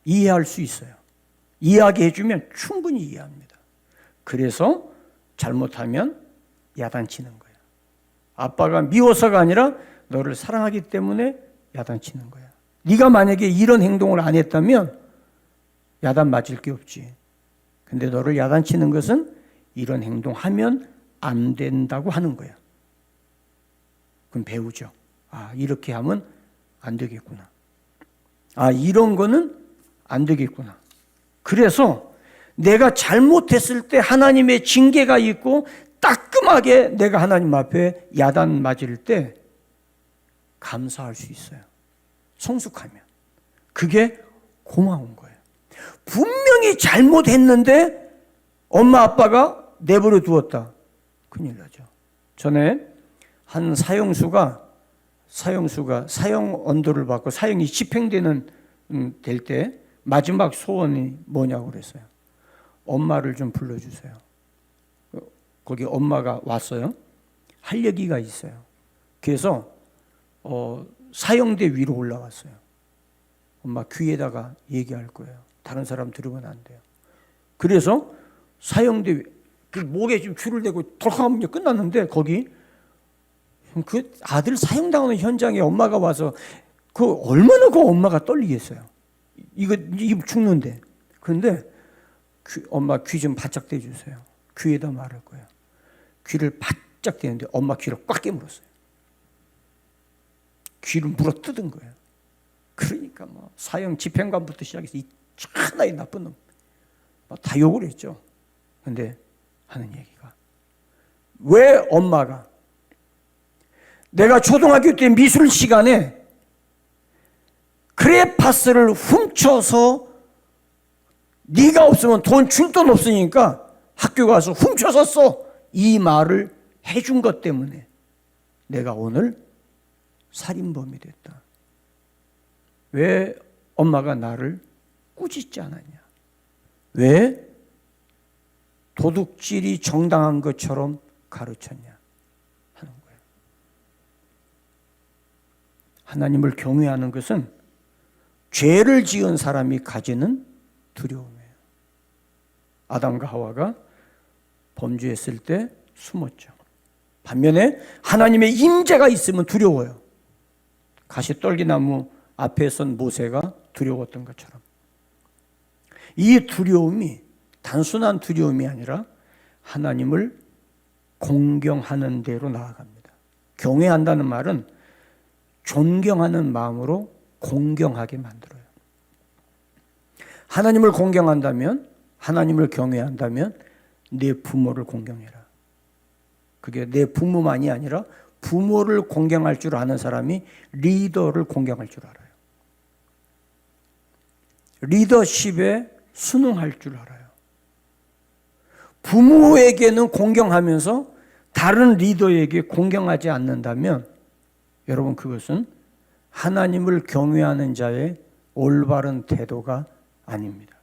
이해할 수 있어요. 이해하게 해주면 충분히 이해합니다. 그래서 잘못하면 야단치는 거예요. 아빠가 미워서가 아니라 너를 사랑하기 때문에 야단치는 거야. 네가 만약에 이런 행동을 안 했다면 야단 맞을 게 없지. 근데 너를 야단치는 것은 이런 행동하면 안 된다고 하는 거야. 그럼 배우죠. 이렇게 하면 안 되겠구나. 이런 거는 안 되겠구나. 그래서 내가 잘못했을 때 하나님의 징계가 있고 따끔하게 내가 하나님 앞에 야단 맞을 때 감사할 수 있어요. 성숙하면. 그게 고마운 거예요. 분명히 잘못했는데 엄마 아빠가 내버려 두었다. 큰일 나죠. 전에 한 사형수가 사형 언도를 받고 사형이 집행되는 될 때 마지막 소원이 뭐냐고 그랬어요. 엄마를 좀 불러주세요. 거기 엄마가 왔어요. 할 얘기가 있어요. 그래서 사형대 위로 올라왔어요. 엄마 귀에다가 얘기할 거예요. 다른 사람 들으면 안 돼요. 그래서 사형대 그 목에 좀 줄을 대고 덜컥하면 끝났는데 거기 그 아들 사형당하는 현장에 엄마가 와서 얼마나 그 엄마가 떨리겠어요. 이거 죽는데. 그런데 엄마 귀 좀 바짝 대주세요. 귀에다 말할 거예요. 귀를 바짝 대는데 엄마 귀를 꽉 깨물었어요. 귀를 물어 뜯은 거예요. 그러니까 사형 집행관부터 시작해서 이 하나의 나쁜 놈 다 욕을 했죠. 그런데 하는 얘기가 왜 엄마가 내가 초등학교 때 미술 시간에 크레파스를 훔쳐서 네가 없으면 돈 줄 돈 없으니까 학교 가서 훔쳐서 써. 이 말을 해준 것 때문에 내가 오늘 살인범이 됐다. 왜 엄마가 나를 꾸짖지 않았냐? 왜 도둑질이 정당한 것처럼 가르쳤냐 하는 거예요. 하나님을 경외하는 것은 죄를 지은 사람이 가지는 두려움이에요. 아담과 하와가 범죄했을 때 숨었죠. 반면에 하나님의 임재가 있으면 두려워요. 가시떨기나무 앞에 선 모세가 두려웠던 것처럼. 이 두려움이 단순한 두려움이 아니라 하나님을 공경하는 대로 나아갑니다. 경외한다는 말은 존경하는 마음으로 공경하게 만들어요. 하나님을 공경한다면, 하나님을 경외한다면 내 부모를 공경해라. 그게 내 부모만이 아니라 부모를 공경할 줄 아는 사람이 리더를 공경할 줄 알아요. 리더십에 순응할 줄 알아요. 부모에게는 공경하면서 다른 리더에게 공경하지 않는다면 여러분 그것은 하나님을 경외하는 자의 올바른 태도가 아닙니다.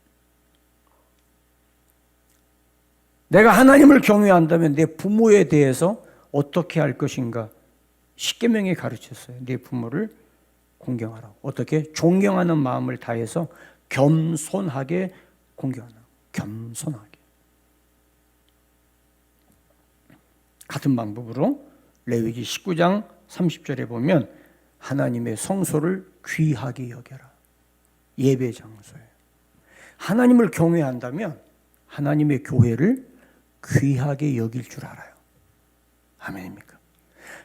내가 하나님을 경외한다면 내 부모에 대해서 어떻게 할 것인가? 십계명에 가르쳤어요. 내 부모를 공경하라고. 어떻게? 존경하는 마음을 다해서 겸손하게 공경하라. 겸손하게. 같은 방법으로 레위기 19장 30절에 보면 하나님의 성소를 귀하게 여겨라. 예배 장소예요. 하나님을 경외한다면 하나님의 교회를 귀하게 여길 줄 알아요. 아멘입니까?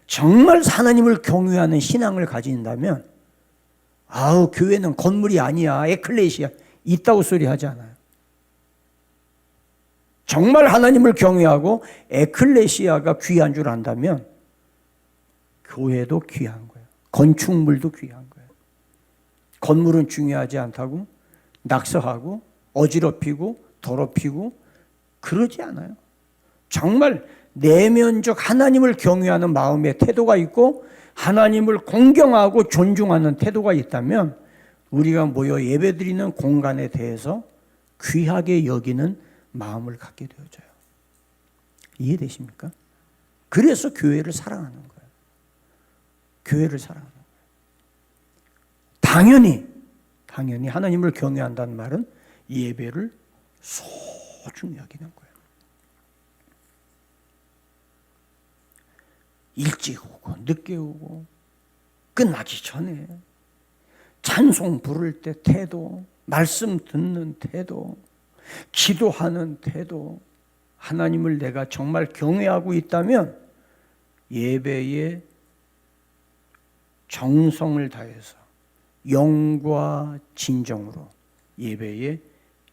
정말 하나님을 경외하는 신앙을 가진다면 교회는 건물이 아니야, 에클레시아 있다고 소리 하지 않아요. 정말 하나님을 경외하고 에클레시아가 귀한 줄 안다면 교회도 귀한 거예요. 건축물도 귀한 거예요. 건물은 중요하지 않다고 낙서하고 어지럽히고 더럽히고 그러지 않아요. 정말 내면적 하나님을 경외하는 마음의 태도가 있고 하나님을 공경하고 존중하는 태도가 있다면 우리가 모여 예배드리는 공간에 대해서 귀하게 여기는 마음을 갖게 되어져요. 이해되십니까? 그래서 교회를 사랑하는 거예요. 교회를 사랑하는 거예요. 당연히 하나님을 경외한다는 말은 예배를 소중히 여기는 거예요. 일찍 오고 늦게 오고 끝나기 전에 찬송 부를 때 태도, 말씀 듣는 태도, 기도하는 태도, 하나님을 내가 정말 경외하고 있다면 예배에 정성을 다해서 영과 진정으로 예배에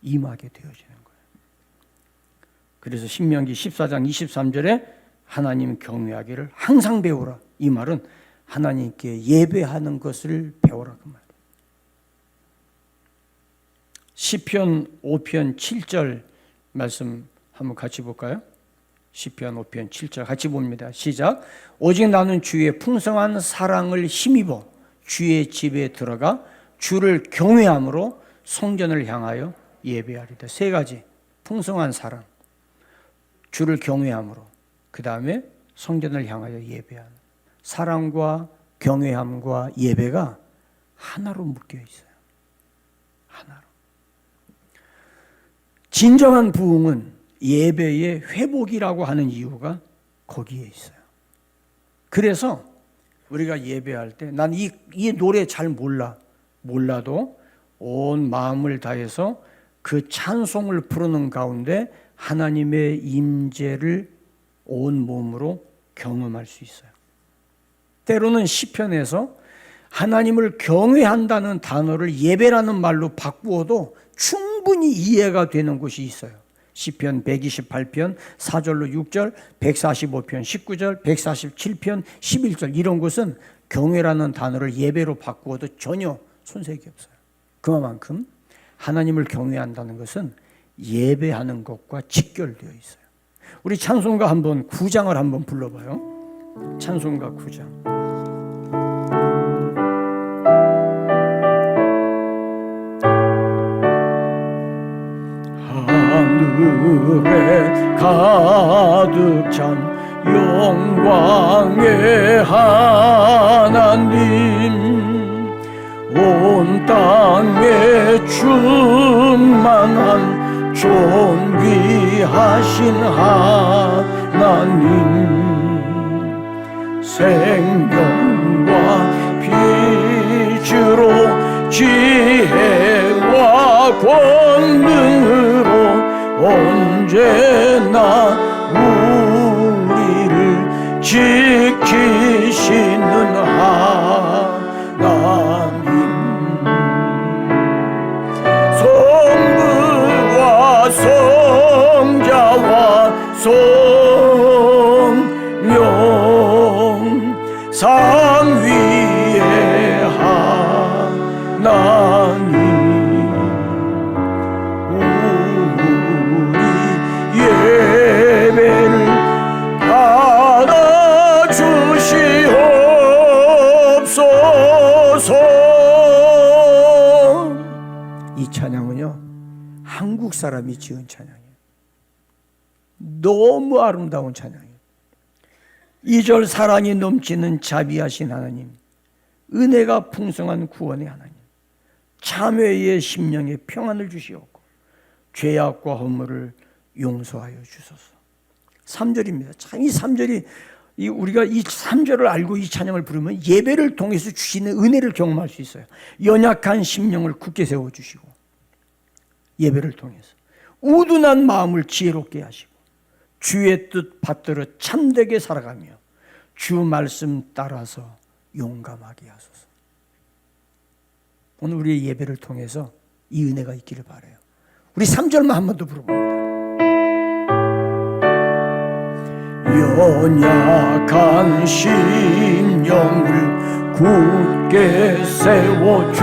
임하게 되어지는 거예요. 그래서 신명기 14장 23절에 하나님 경외하기를 항상 배우라. 이 말은 하나님께 예배하는 것을 배우라 그 말이에요. 시편 5편 7절 말씀 한번 같이 볼까요? 시편 5편 7절 같이 봅니다. 시작. 오직 나는 주의 풍성한 사랑을 힘입어 주의 집에 들어가 주를 경외함으로 성전을 향하여 예배하리다. 세 가지. 풍성한 사랑, 주를 경외함으로, 그 다음에 성전을 향하여 예배하는. 사랑과 경외함과 예배가 하나로 묶여 있어요. 하나로. 진정한 부흥은 예배의 회복이라고 하는 이유가 거기에 있어요. 그래서 우리가 예배할 때 난 이 노래 잘 몰라도 온 마음을 다해서 그 찬송을 부르는 가운데 하나님의 임재를 온 몸으로 경험할 수 있어요. 때로는 시편에서 하나님을 경외한다는 단어를 예배라는 말로 바꾸어도 충분히 이해가 되는 곳이 있어요. 시편 128편 4절로 6절, 145편 19절, 147편 11절 이런 곳은 경외라는 단어를 예배로 바꾸어도 전혀 손색이 없어요. 그만큼 하나님을 경외한다는 것은 예배하는 것과 직결되어 있어요. 우리 찬송가 한번 9장을 한번 불러봐요. 찬송가 9장. 하늘에 가득 찬 영광의 하나님, 온 땅에 충만한 존귀하신 하나님, 생명과 빛으로 지혜와 권능으로 언제나 우리를 지키시는 하나님, 성부와 성자와 성령 상위의 하나님, 예배를 받아주시옵소서. 이 찬양은요, 한국 사람이 지은 찬양이에요. 너무 아름다운 찬양이에요. 2절 사랑이 넘치는 자비하신 하나님, 은혜가 풍성한 구원의 하나님, 참회의 심령에 평안을 주시옵고 죄악과 허물을 용서하여 주소서. 3절입니다. 참 이 3절이 우리가 이 3절을 알고 이 찬양을 부르면 예배를 통해서 주시는 은혜를 경험할 수 있어요. 연약한 심령을 굳게 세워주시고 예배를 통해서 우둔한 마음을 지혜롭게 하시고 주의 뜻 받들어 참되게 살아가며 주 말씀 따라서 용감하게 하소서. 오늘 우리의 예배를 통해서 이 은혜가 있기를 바라요. 우리 3절만 한 번 더 부르봅니다. 연약한 심령을 굳게 세워주시고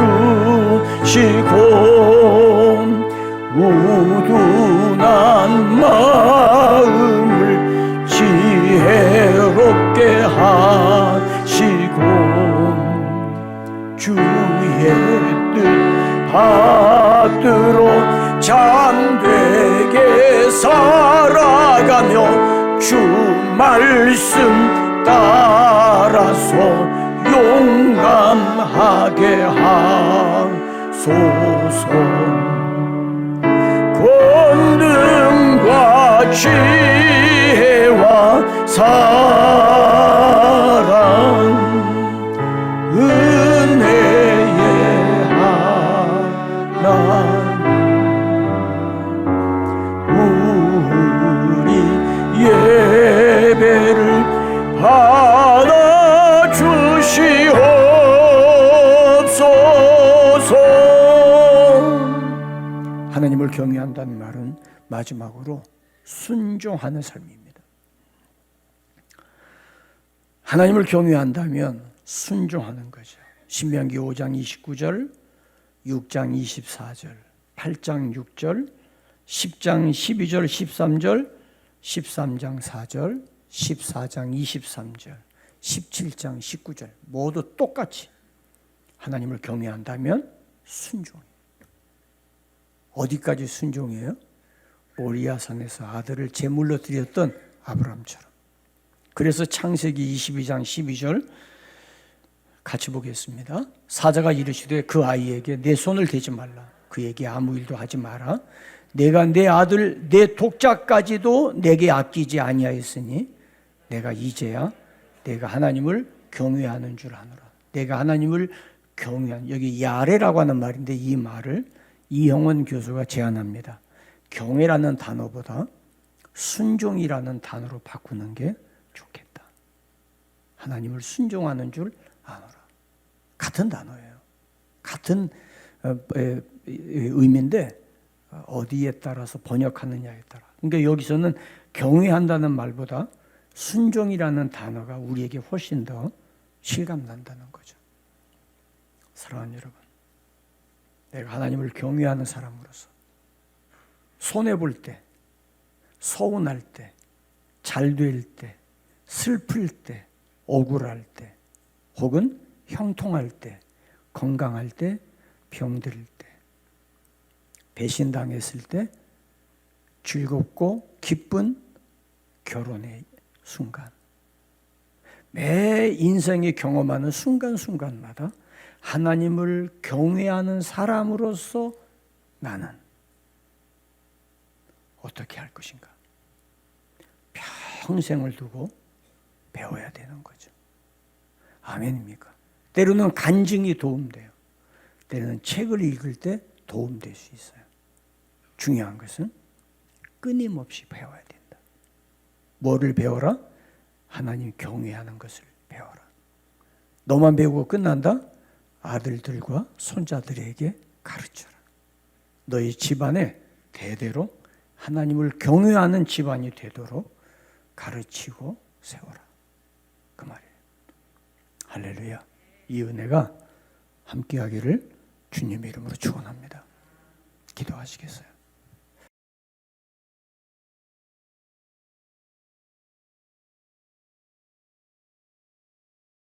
우둔한 마음을 지혜롭게 하시고 주의 뜻 받들어 참되게 살아가며 주 말씀 따라서 용감하게 하소서. 권능과 지혜와 사랑 은혜의 하나님 우리 예배를 받아 주시옵소서. 하나님을 경외한다는 말은 마지막으로 순종하는 삶입니다. 하나님을 경외한다면 순종하는 거죠. 신명기 5장 29절, 6장 24절, 8장 6절, 10장 12절 13절, 13장 4절, 14장 23절, 17장 19절 모두 똑같이 하나님을 경외한다면 순종이에요. 어디까지 순종이에요? 모리아산에서 아들을 제물로 드렸던 아브라함처럼. 그래서 창세기 22장 12절 같이 보겠습니다. 사자가 이르시되 그 아이에게 내 손을 대지 말라. 그에게 아무 일도 하지 마라. 내가 내 아들 내 독자까지도 내게 아끼지 아니하였으니 내가 이제야 내가 하나님을 경외하는 줄 아노라. 내가 하나님을 경외하는, 여기 야레라고 하는 말인데 이 말을 이형원 교수가 제안합니다. 경외라는 단어보다 순종이라는 단어로 바꾸는 게 좋겠다. 하나님을 순종하는 줄 아노라. 같은 단어예요. 같은 의미인데 어디에 따라서 번역하느냐에 따라. 그러니까 여기서는 경외한다는 말보다 순종이라는 단어가 우리에게 훨씬 더 실감난다는 거죠. 사랑하는 여러분, 내가 하나님을 경외하는 사람으로서 손해볼 때, 서운할 때, 잘될 때, 슬플 때, 억울할 때, 혹은 형통할 때, 건강할 때, 병들 때, 배신당했을 때, 즐겁고 기쁜 결혼의 순간, 매 인생에 경험하는 순간순간마다 하나님을 경외하는 사람으로서 나는 어떻게 할 것인가? 평생을 두고 배워야 되는 거죠. 아멘입니까? 때로는 간증이 도움돼요. 때로는 책을 읽을 때 도움될 수 있어요. 중요한 것은 끊임없이 배워야 된다. 뭐를 배워라? 하나님 경외하는 것을 배워라. 너만 배우고 끝난다? 아들들과 손자들에게 가르쳐라. 너희 집안에 대대로 하나님을 경외하는 집안이 되도록 가르치고 세워라. 그 말이에요. 할렐루야. 이 은혜가 함께하기를 주님의 이름으로 축원합니다. 기도하시겠어요?